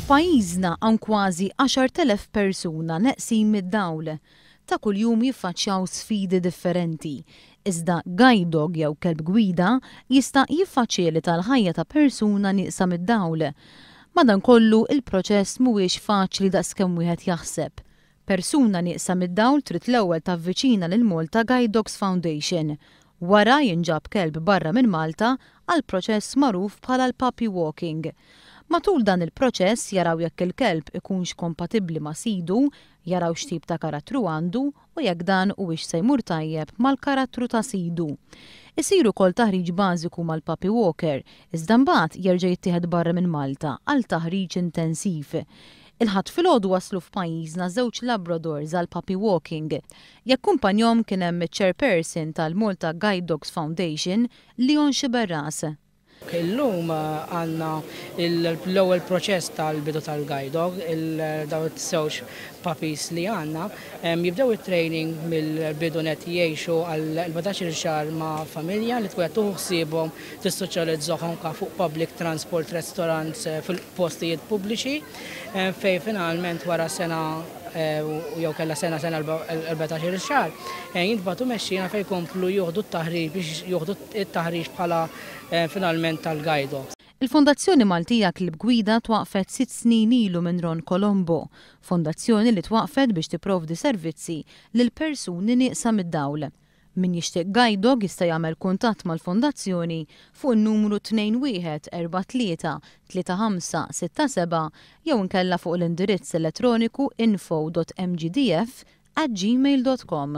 F'pajjiżna hawn kważi 10,000 persuna neqsin mid-dawl. Ta' kuljum jiffaċċjaw sfidi differenti. Iżda guide dog jew kelb gwida jista' jiffaċilita l-ħajja ta' persuna nieqsa mid-dawl. Madankollu il-proċess mhuwiex faċli daqskemm wieħed jaħseb. Persuna nieqsa mid-dawl trid l-ewwel tavviċina lil Malta Guide Dogs Foundation. Wara jinġab kelb barra minn Malta għal proċess magħruf bħala l-puppy walking. Matul dan il-proċess jaraw jekk il-kelb ikunx kompatibbli ma' sidu, jaraw x'tip ta' karattru għandu u jekk dan huwiex se jmur tajjeb mal-karattru ta' sidu. Isiru wkoll taħriġ bażiku mal-puppy walker, iżda mbagħad jerġa' jittieħed barra minn Malta għal taħriġ intensiv. Il-ħadd filgħodu waslu f'pajjiżna żewġ Labradors għal puppy walking. Jakkumpanjahom kien hemm iċ-chairperson tal-Malta Guide Dogs Foundation, Leon Xiberras. Illum għandna l-ewwel proċess tal-bidu tal-guide dog, daw it-żewġ puppies li għandna, jibdew it-training mill-bidu net jgħixu għal 14 xahar ma' familja li tkun tuħu ħsiebhom tissoċjalizzahom fuq public transport, restaurants, fil-postijiet pubbliċi, fejn finalment wara sena jew kellha sena 14 xahar, jintbagħtu mexxina fejn jkomplu jieħdu t-taħriġ biex jieħdu t-taħriġ bħala finalment tal-guide dogs. Il-Fondazzjoni Maltija Kelb Gwida twaqfet 6 snin ilu minn Ron Colombo, fondazzjoni li twaqfet biex tipprovdi servizzi lil persuni nieqsa mid-dawl. Min jixtieq guide dog jista' jagħmel kuntatt mal-fondazzjoni fuq in-numru 21 43 35 67 jew inkella fuq l-indirizz elettroniku info.mgdf@gmail.com.